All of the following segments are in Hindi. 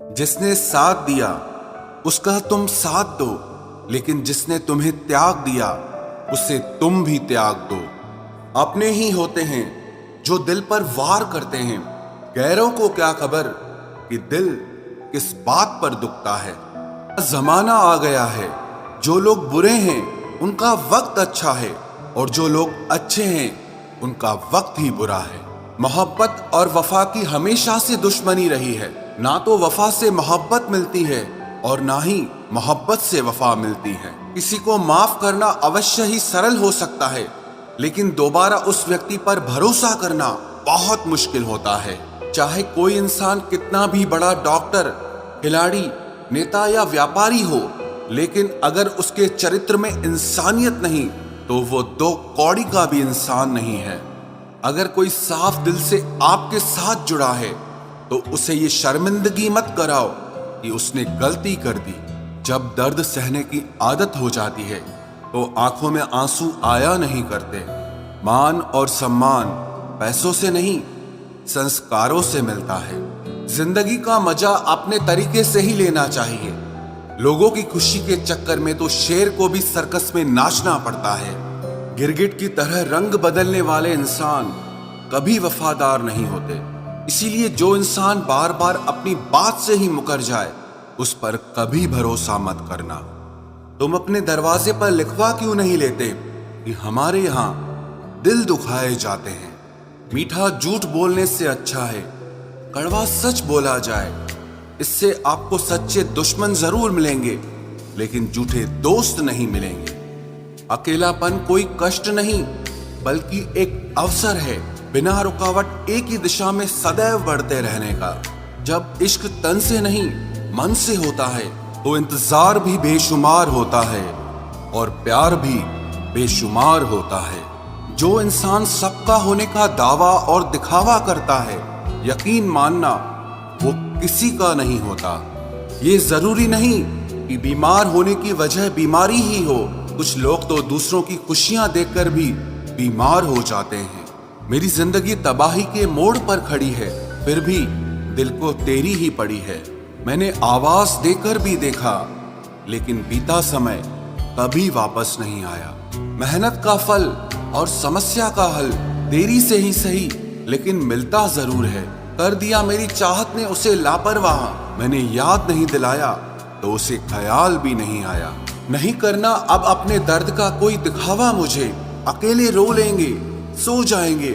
जिसने साथ दिया उसका तुम साथ दो, लेकिन जिसने तुम्हें त्याग दिया उसे तुम भी त्याग दो। अपने ही होते हैं जो दिल पर वार करते हैं, गैरों को क्या खबर कि दिल किस बात पर दुखता है। जमाना आ गया है, जो लोग बुरे हैं उनका वक्त अच्छा है, और जो लोग अच्छे हैं उनका वक्त ही बुरा है। मोहब्बत और वफा की हमेशा से दुश्मनी रही है। ना तो वफा से मोहब्बत मिलती है और ना ही मोहब्बत से वफा मिलती है। किसी को माफ करना अवश्य ही सरल हो सकता है, लेकिन दोबारा उस व्यक्ति पर भरोसा करना बहुत मुश्किल होता है। चाहे कोई इंसान कितना भी बड़ा डॉक्टर, खिलाड़ी, नेता या व्यापारी हो, लेकिन अगर उसके चरित्र में इंसानियत नहीं तो वो दो कौड़ी का भी इंसान नहीं है। अगर कोई साफ दिल से आपके साथ जुड़ा है तो उसे ये शर्मिंदगी मत कराओ कि उसने गलती कर दी। जब दर्द सहने की आदत हो जाती है तो आंखों में आंसू आया नहीं करते। मान और सम्मान पैसों से नहीं, संस्कारों से मिलता है। जिंदगी का मजा अपने तरीके से ही लेना चाहिए। लोगों की खुशी के चक्कर में तो शेर को भी सर्कस में नाचना पड़ता है। गिरगिट की तरह रंग बदलने वाले इंसान कभी वफादार नहीं होते। इसीलिए जो इंसान बार बार अपनी बात से ही मुकर जाए उस पर कभी भरोसा मत करना। तुम अपने दरवाजे पर लिखवा क्यों नहीं लेते कि हमारे यहाँ दिल दुखाए जाते हैं। मीठा झूठ बोलने से अच्छा है कड़वा सच बोला जाए। इससे आपको सच्चे दुश्मन जरूर मिलेंगे, लेकिन झूठे दोस्त नहीं मिलेंगे। अकेलापन कोई कष्ट नहीं बल्कि एक अवसर है, बिना रुकावट एक ही दिशा में सदैव बढ़ते रहने का। जब इश्क तन से नहीं मन से होता है तो इंतजार भी बेशुमार होता है और प्यार भी बेशुमार होता है। जो इंसान सबका होने का दावा और दिखावा करता है, यकीन मानना वो किसी का नहीं होता। ये जरूरी नहीं कि बीमार होने की वजह बीमारी ही हो। कुछ लोग तो दूसरों की खुशियां देखकर भी बीमार हो जाते हैं। मेरी जिंदगी तबाही के मोड़ पर खड़ी है, फिर भी दिल को तेरी ही पड़ी है। मैंने आवाज देकर भी देखा, लेकिन बीता समय कभी वापस नहीं आया। मेहनत का फल और समस्या का हल देरी से ही सही, लेकिन मिलता जरूर है। कर दिया मेरी चाहत ने उसे लापरवाह, मैंने याद नहीं दिलाया तो उसे ख्याल भी नहीं आया। नहीं करना अब अपने दर्द का कोई दिखावा मुझे। अकेले रो लेंगे, सो जाएंगे।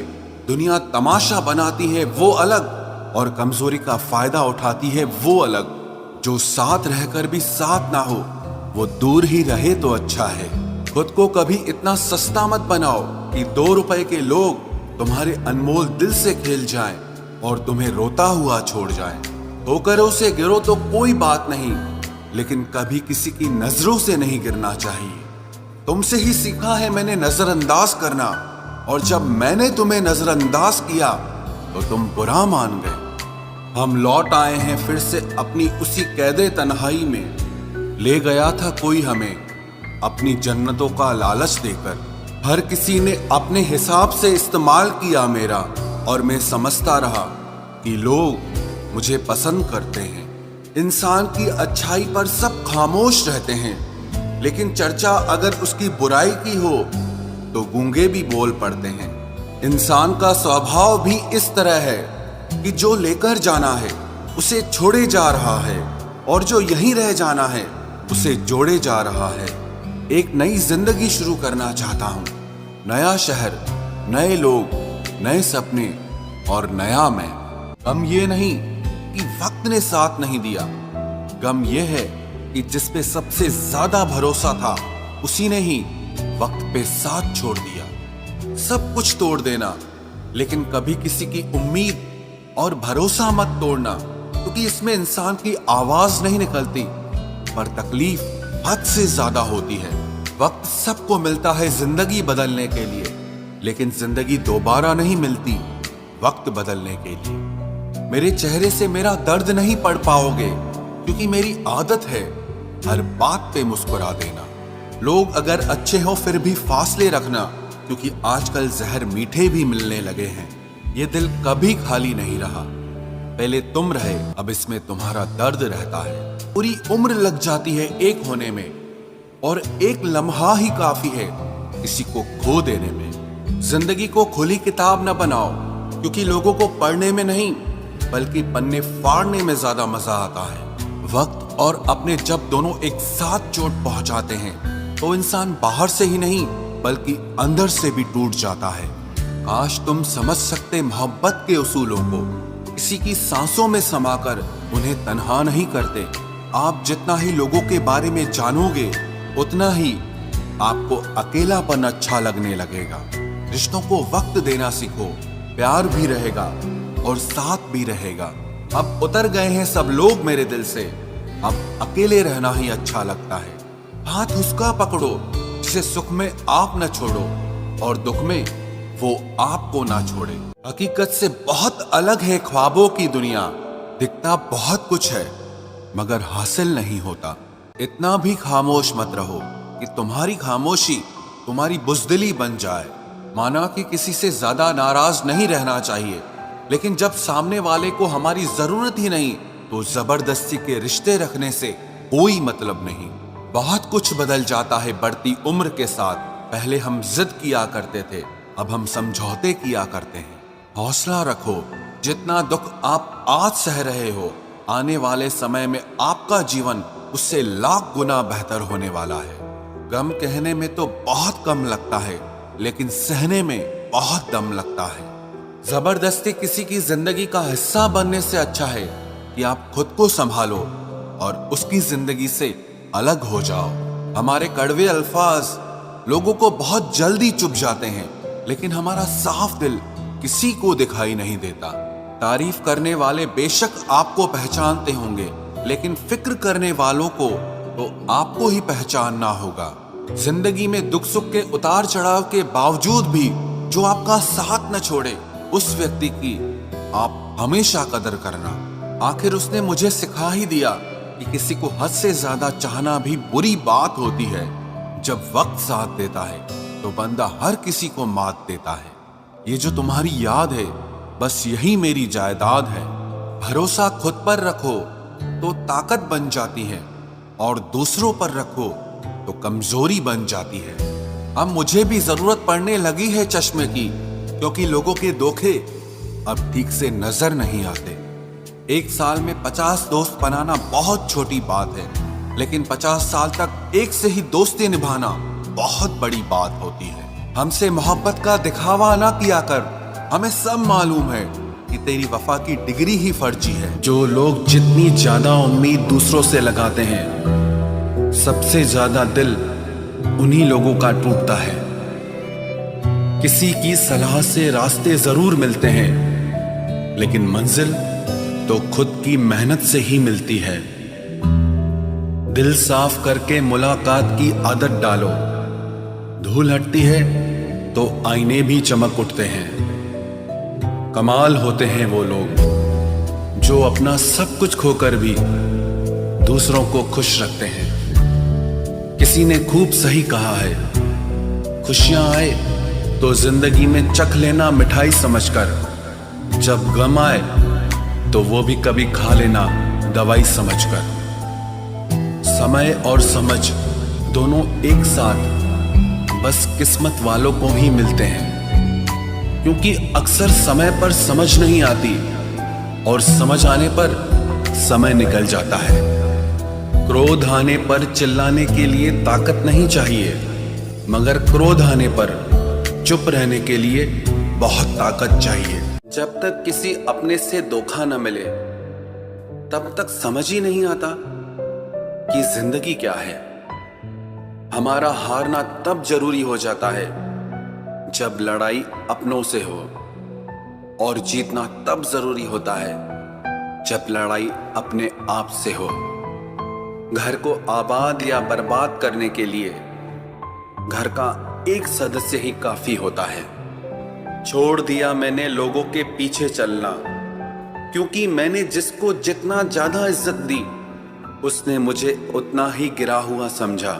दुनिया तमाशा बनाती है वो अलग, और कमजोरी का फायदा उठाती है वो अलग। जो साथ रहकर भी साथ ना हो वो दूर ही रहे तो अच्छा है। खुद को कभी इतना सस्ता मत बनाओ कि 2 रुपए के लोग तुम्हारे अनमोल दिल से खेल जाएं और तुम्हें रोता हुआ छोड़ जाएं। ठोकरों से गिरो तो कोई बात नहीं, लेकिन कभी किसी की नजरों से नहीं गिरना चाहिए। तुमसे ही सीखा है मैंने नजरअंदाज करना, और जब मैंने तुम्हें नजरअंदाज किया तो तुम बुरा मान गए। हम लौट आए हैं फिर से अपनी उसी कैदे तन्हाई में। ले गया था कोई हमें अपनी जन्नतों का लालच देकर। हर किसी ने अपने हिसाब से इस्तेमाल किया मेरा, और मैं समझता रहा कि लोग मुझे पसंद करते हैं। इंसान की अच्छाई पर सब खामोश रहते हैं, लेकिन चर्चा अगर उसकी बुराई की हो तो गूंगे भी बोल पड़ते हैं। इंसान का स्वभाव भी इस तरह है कि जो लेकर जाना है उसे छोड़े जा रहा है, और जो यहीं रह जाना है उसे जोड़े जा रहा है। एक नई जिंदगी शुरू करना चाहता हूँ। नया शहर, नए लोग, नए सपने और नया मैं। गम ये नहीं कि वक्त ने साथ नहीं दिया, गम ये है कि जिस पे सबसे ज्यादा भरोसा था उसी ने ही वक्त पे साथ छोड़ दिया। सब कुछ तोड़ देना, लेकिन कभी किसी की उम्मीद और भरोसा मत तोड़ना, क्योंकि इसमें इंसान की आवाज नहीं निकलती, पर तकलीफ हद से ज्यादा होती है। वक्त सबको मिलता है जिंदगी बदलने के लिए, लेकिन जिंदगी दोबारा नहीं मिलती वक्त बदलने के लिए। मेरे चेहरे से मेरा दर्द नहीं पढ़ पाओगे, क्योंकि मेरी आदत है हर बात पे मुस्कुरा देना। लोग अगर अच्छे हो फिर भी फासले रखना, क्योंकि आजकल जहर मीठे भी मिलने लगे हैं। ये दिल कभी खाली नहीं रहा। पहले तुम रहे, अब इसमें तुम्हारा दर्द रहता है। पूरी उम्र लग जाती है एक होने में, और एक लम्हा ही काफी है किसी को खो देने में। जिंदगी को खुली किताब न बनाओ, क्योंकि लोगों को पढ़ने में नहीं बल्कि पन्ने फाड़ने में ज्यादा मजा आता है। वक्त और अपने जब दोनों एक साथ चोट पहुंचाते हैं तो इंसान बाहर से ही नहीं बल्कि अंदर से भी टूट जाता है। काश तुम समझ सकते मोहब्बत के उसूलों को, किसी की सांसों में समाकर उन्हें तन्हा नहीं करते। आप जितना ही लोगों के बारे में जानोगे उतना ही आपको अकेलापन अच्छा लगने लगेगा। रिश्तों को वक्त देना सीखो, प्यार भी रहेगा और साथ भी रहेगा। अब उतर गए हैं सब लोग मेरे दिल से, अब अकेले रहना ही अच्छा लगता है। हाथ उसका पकड़ो जिसे सुख में आप न छोड़ो और दुख में वो आपको ना छोड़े। हकीकत से बहुत अलग है ख्वाबों की दुनिया, दिखता बहुत कुछ है मगर हासिल नहीं होता। इतना भी खामोश मत रहो कि तुम्हारी खामोशी तुम्हारी बुज़दिली बन जाए। माना कि किसी से ज्यादा नाराज नहीं रहना चाहिए, लेकिन जब सामने वाले को हमारी जरूरत ही नहीं तो जबरदस्ती के रिश्ते रखने से कोई मतलब नहीं। बहुत कुछ बदल जाता है बढ़ती उम्र के साथ। पहले हम जिद किया करते थे, अब हम समझौते किया करते हैं। हौसला रखो, जितना दुख आप आज सह रहे हो आने वाले समय में आपका जीवन उससे लाख गुना बेहतर होने वाला है। गम कहने में तो बहुत कम लगता है, लेकिन सहने में बहुत दम लगता है। जबरदस्ती किसी की जिंदगी का हिस्सा बनने से अच्छा है कि आप खुद को संभालो और उसकी जिंदगी से अलग हो जाओ। हमारे कड़वे अल्फाज लोगों को बहुत जल्दी चुभ जाते हैं, लेकिन हमारा साफ दिल किसी को दिखाई नहीं देता। तारीफ करने वाले बेशक आपको पहचानते होंगे, लेकिन फिक्र करने वालों को तो आपको ही पहचानना होगा। जिंदगी में दुख सुख के उतार चढ़ाव के बावजूद भी जो आपका साथ न छोड़े, उस व्यक्ति की आप हमेशा कदर करना। आखिर उसने मुझे सिखा ही दिया कि किसी को हद से ज्यादा चाहना भी बुरी बात होती है। जब वक्त साथ देता है तो बंदा हर किसी को मात देता है। ये जो तुम्हारी याद है बस यही मेरी जायदाद है। भरोसा खुद पर रखो तो ताकत बन जाती है और दूसरों पर रखो तो कमजोरी बन जाती है। अब मुझे भी जरूरत पड़ने लगी है चश्मे की, क्योंकि लोगों के धोखे अब ठीक से नजर नहीं आते। एक साल में 50 दोस्त बनाना बहुत छोटी बात है, लेकिन 50 साल तक एक से ही दोस्ती निभाना बहुत बड़ी बात होती है। हमसे मोहब्बत का दिखावा ना किया कर, हमें सब मालूम है कि तेरी वफा की डिग्री ही फर्जी है। जो लोग जितनी ज्यादा उम्मीद दूसरों से लगाते हैं, सबसे ज्यादा दिल उन्हीं लोगों का टूटता है। किसी की सलाह से रास्ते जरूर मिलते हैं, लेकिन मंजिल तो खुद की मेहनत से ही मिलती है। दिल साफ करके मुलाकात की आदत डालो, धूल हटती है तो आईने भी चमक उठते हैं। कमाल होते हैं वो लोग जो अपना सब कुछ खोकर भी दूसरों को खुश रखते हैं। किसी ने खूब सही कहा है, खुशियां आए तो जिंदगी में चख लेना मिठाई समझकर, जब गम आए तो वो भी कभी खा लेना दवाई समझकर। समय और समझ दोनों एक साथ बस किस्मत वालों को ही मिलते हैं, क्योंकि अक्सर समय पर समझ नहीं आती और समझ आने पर समय निकल जाता है। क्रोध आने पर चिल्लाने के लिए ताकत नहीं चाहिए, मगर क्रोध आने पर चुप रहने के लिए बहुत ताकत चाहिए। जब तक किसी अपने से धोखा न मिले तब तक समझ ही नहीं आता कि जिंदगी क्या है। हमारा हारना तब जरूरी हो जाता है जब लड़ाई अपनों से हो, और जीतना तब जरूरी होता है जब लड़ाई अपने आप से हो। घर को आबाद या बर्बाद करने के लिए घर का एक सदस्य ही काफी होता है। छोड़ दिया मैंने लोगों के पीछे चलना, क्योंकि मैंने जिसको जितना ज्यादा इज्जत दी उसने मुझे उतना ही गिरा हुआ समझा।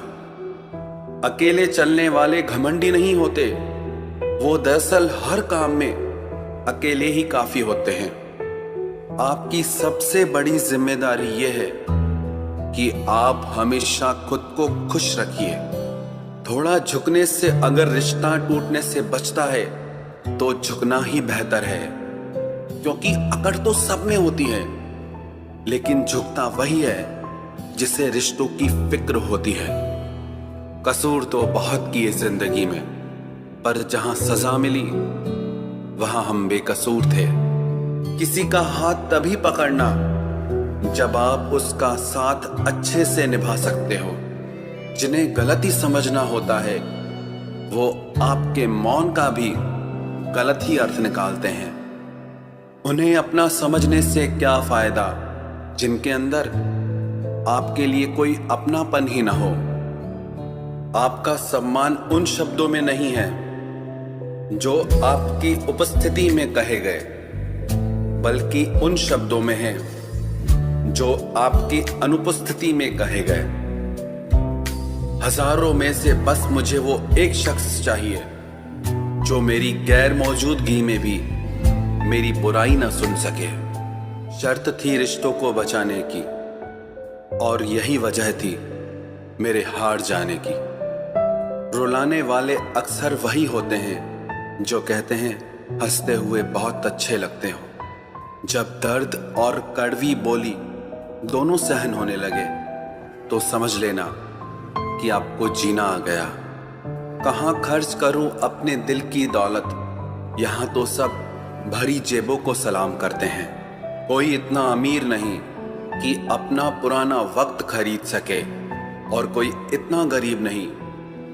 अकेले चलने वाले घमंडी नहीं होते, वो दरअसल हर काम में अकेले ही काफी होते हैं। आपकी सबसे बड़ी जिम्मेदारी यह है कि आप हमेशा खुद को खुश रखिए। थोड़ा झुकने से अगर रिश्ता टूटने से बचता है तो झुकना ही बेहतर है, क्योंकि अकड़ तो सब में होती है, लेकिन झुकता वही है जिसे रिश्तों की फिक्र होती है। कसूर तो बहुत किए जिंदगी में, पर जहां सजा मिली वहां हम बेकसूर थे। किसी का हाथ तभी पकड़ना जब आप उसका साथ अच्छे से निभा सकते हो। जिन्हें गलती समझना होता है वो आपके मौन का भी गलत ही अर्थ निकालते हैं। उन्हें अपना समझने से क्या फायदा जिनके अंदर आपके लिए कोई अपनापन ही ना हो। आपका सम्मान उन शब्दों में नहीं है जो आपकी उपस्थिति में कहे गए, बल्कि उन शब्दों में है जो आपकी अनुपस्थिति में कहे गए। हजारों में से बस मुझे वो एक शख्स चाहिए जो मेरी गैर मौजूदगी में भी मेरी बुराई ना सुन सके। शर्त थी रिश्तों को बचाने की, और यही वजह थी मेरे हार जाने की। रुलाने वाले अक्सर वही होते हैं जो कहते हैं हंसते हुए बहुत अच्छे लगते हो। जब दर्द और कड़वी बोली दोनों सहन होने लगे तो समझ लेना कि आपको जीना आ गया। कहाँ खर्च करूं अपने दिल की दौलत, यहाँ तो सब भरी जेबों को सलाम करते हैं। कोई इतना अमीर नहीं कि अपना पुराना वक्त खरीद सके, और कोई इतना गरीब नहीं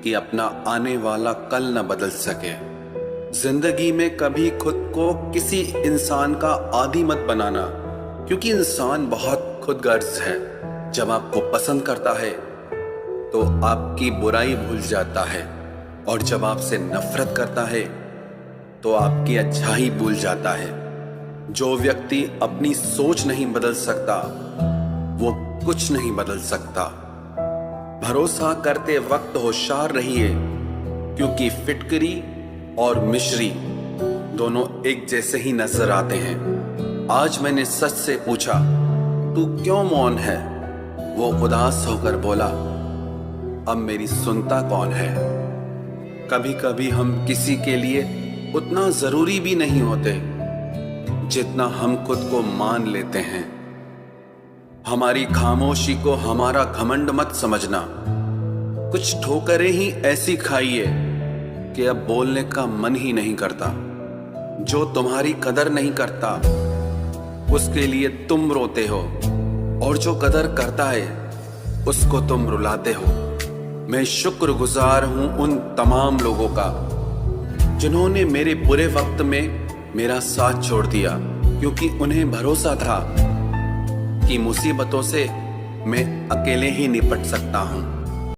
कि अपना आने वाला कल न बदल सके। जिंदगी में कभी खुद को किसी इंसान का आदी मत बनाना, क्योंकि इंसान बहुत खुदगर्ज है। जब आपको पसंद करता है तो आपकी बुराई भूल जाता है, और जब आपसे नफरत करता है तो आपकी अच्छाई भूल जाता है। जो व्यक्ति अपनी सोच नहीं बदल सकता वो कुछ नहीं बदल सकता। भरोसा करते वक्त होशियार रहिए, क्योंकि फिटकरी और मिश्री दोनों एक जैसे ही नजर आते हैं। आज मैंने सच से पूछा, तू क्यों मौन है? वो उदास होकर बोला, अब मेरी सुनता कौन है? कभी कभी हम किसी के लिए उतना जरूरी भी नहीं होते जितना हम खुद को मान लेते हैं। हमारी खामोशी को हमारा घमंड मत समझना। कुछ ठोकरें ही ऐसी खाइए कि अब बोलने का मन ही नहीं करता। जो तुम्हारी कदर नहीं करता उसके लिए तुम रोते हो, और जो कदर करता है उसको तुम रुलाते हो। मैं शुक्रगुजार हूं उन तमाम लोगों का जिन्होंने मेरे बुरे वक्त में मेरा साथ छोड़ दिया, क्योंकि उन्हें भरोसा था कि मुसीबतों से मैं अकेले ही निपट सकता हूं।